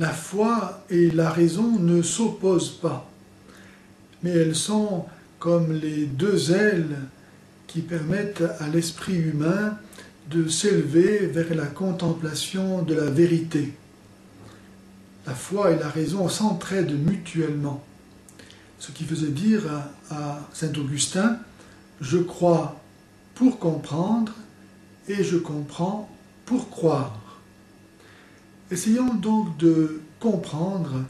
la foi et la raison ne s'opposent pas, mais elles sont comme les deux ailes qui permettent à l'esprit humain de s'élever vers la contemplation de la vérité. La foi et la raison s'entraident mutuellement, ce qui faisait dire à saint Augustin « Je crois pour comprendre et je comprends pour croire ». Essayons donc de comprendre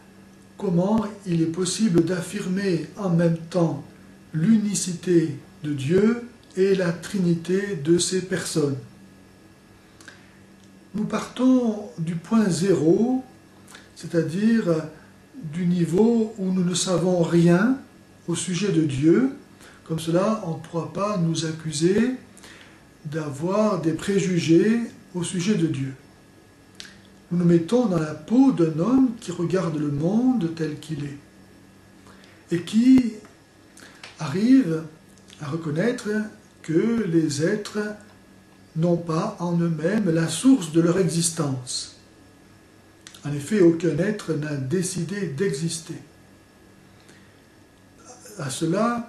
comment il est possible d'affirmer en même temps l'unicité de Dieu et la trinité de ses personnes. Nous partons du point zéro, c'est-à-dire du niveau où nous ne savons rien au sujet de Dieu. Comme cela, on ne pourra pas nous accuser d'avoir des préjugés au sujet de Dieu. Nous nous mettons dans la peau d'un homme qui regarde le monde tel qu'il est et qui arrive à reconnaître que les êtres n'ont pas en eux-mêmes la source de leur existence. En effet, aucun être n'a décidé d'exister. À cela,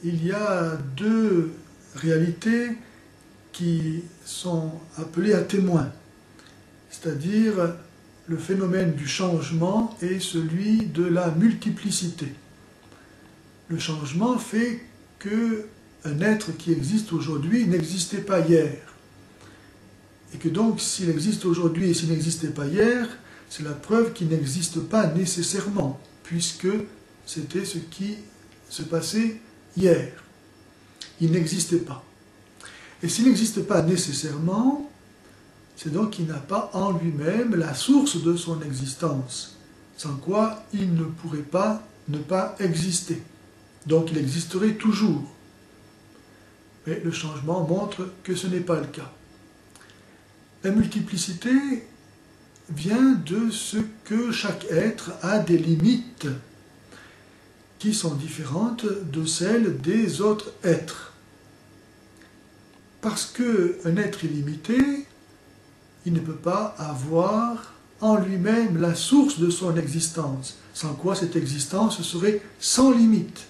il y a deux réalités qui sont appelées à témoin, c'est-à-dire le phénomène du changement et celui de la multiplicité. Le changement fait qu'un être qui existe aujourd'hui n'existait pas hier. Et que donc, s'il existe aujourd'hui et s'il n'existait pas hier, c'est la preuve qu'il n'existe pas nécessairement, puisque c'était ce qui se passait hier. Il n'existait pas. Et s'il n'existe pas nécessairement, c'est donc qu'il n'a pas en lui-même la source de son existence, sans quoi il ne pourrait pas ne pas exister. Donc il existerait toujours. Mais le changement montre que ce n'est pas le cas. La multiplicité vient de ce que chaque être a des limites qui sont différentes de celles des autres êtres. Parce qu'un être illimité, il ne peut pas avoir en lui-même la source de son existence, sans quoi cette existence serait sans limite.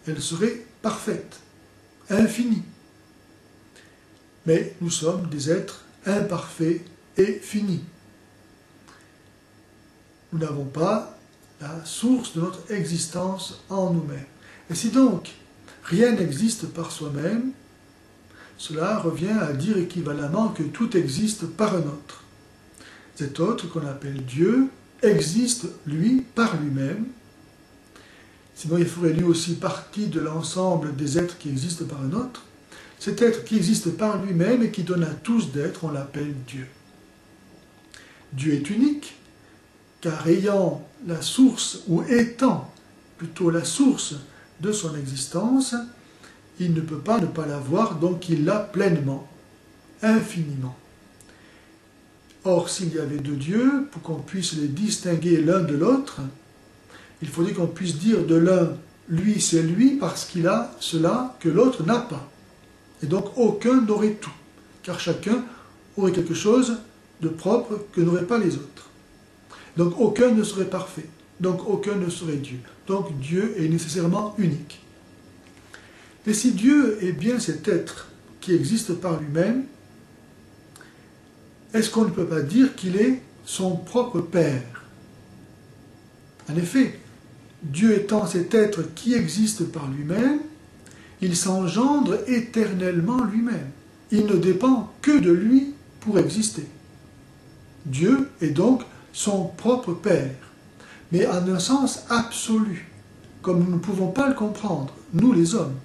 Elle serait parfaite, infinie. Mais nous sommes des êtres imparfaits et finis. Nous n'avons pas la source de notre existence en nous-mêmes. Et si donc rien n'existe par soi-même, cela revient à dire équivalemment que tout existe par un autre. Cet autre, qu'on appelle Dieu, existe, lui, par lui-même. Sinon, il ferait lui aussi partie de l'ensemble des êtres qui existent par un autre. Cet être qui existe par lui-même et qui donne à tous d'être, on l'appelle Dieu. Dieu est unique, car ayant la source, ou étant plutôt la source de son existence, il ne peut pas ne pas l'avoir, donc il l'a pleinement, infiniment. Or, s'il y avait deux dieux, pour qu'on puisse les distinguer l'un de l'autre, il faudrait qu'on puisse dire de l'un, lui c'est lui, parce qu'il a cela que l'autre n'a pas. Et donc aucun n'aurait tout, car chacun aurait quelque chose de propre que n'auraient pas les autres. Donc aucun ne serait parfait, donc aucun ne serait Dieu. Donc Dieu est nécessairement unique. Mais si Dieu est bien cet être qui existe par lui-même, est-ce qu'on ne peut pas dire qu'il est son propre Père? En effet, Dieu étant cet être qui existe par lui-même, il s'engendre éternellement lui-même. Il ne dépend que de lui pour exister. Dieu est donc son propre Père, mais en un sens absolu, comme nous ne pouvons pas le comprendre, nous les hommes.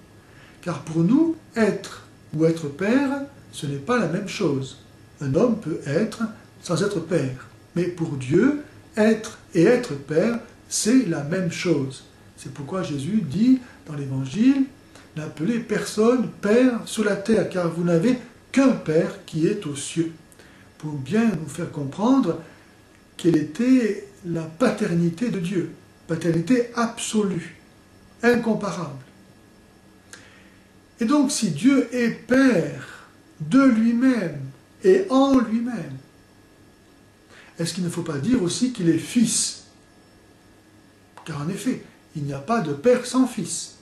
Car pour nous, être ou être père, ce n'est pas la même chose. Un homme peut être sans être père. Mais pour Dieu, être et être père, c'est la même chose. C'est pourquoi Jésus dit dans l'Évangile, n'appelez personne père sur la terre, car vous n'avez qu'un Père qui est aux cieux. Pour bien nous faire comprendre quelle était la paternité de Dieu, paternité absolue, incomparable. Et donc, si Dieu est Père de lui-même et en lui-même, est-ce qu'il ne faut pas dire aussi qu'il est fils? Car en effet, il n'y a pas de père sans fils.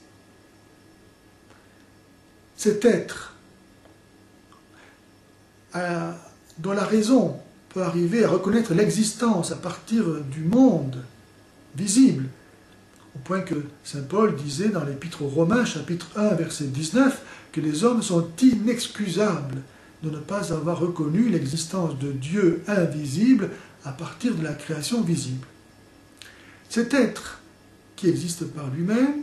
Cet être dont la raison peut arriver à reconnaître l'existence à partir du monde visible, au point que saint Paul disait dans l'Épître aux Romains, chapitre 1, verset 19, que les hommes sont inexcusables de ne pas avoir reconnu l'existence de Dieu invisible à partir de la création visible. Cet être qui existe par lui-même,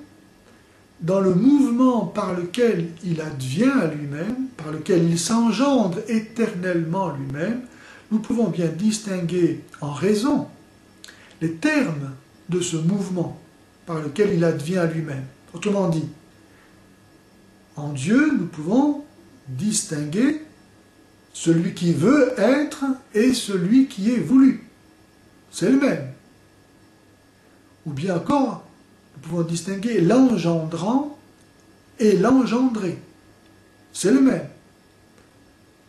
dans le mouvement par lequel il advient à lui-même, par lequel il s'engendre éternellement lui-même, nous pouvons bien distinguer en raison les termes de ce mouvement par lequel il advient à lui-même. Autrement dit, en Dieu, nous pouvons distinguer celui qui veut être et celui qui est voulu. C'est le même. Ou bien encore, nous pouvons distinguer l'engendrant et l'engendré. C'est le même.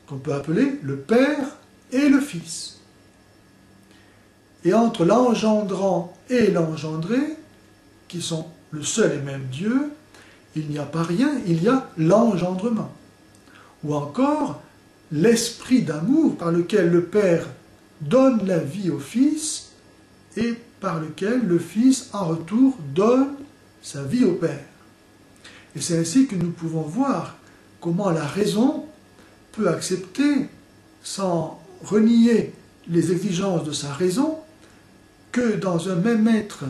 Qu'on peut appeler le Père et le Fils. Et entre l'engendrant et l'engendré, qui sont le seul et même Dieu, il n'y a pas rien, il y a l'engendrement. Ou encore, l'esprit d'amour par lequel le Père donne la vie au Fils et par lequel le Fils, en retour, donne sa vie au Père. Et c'est ainsi que nous pouvons voir comment la raison peut accepter, sans renier les exigences de sa raison, que dans un même être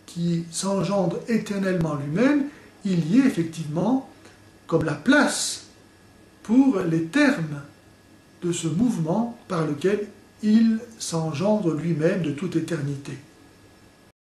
qui s'engendre éternellement lui-même, il y ait effectivement comme la place pour les termes de ce mouvement par lequel il s'engendre lui-même de toute éternité.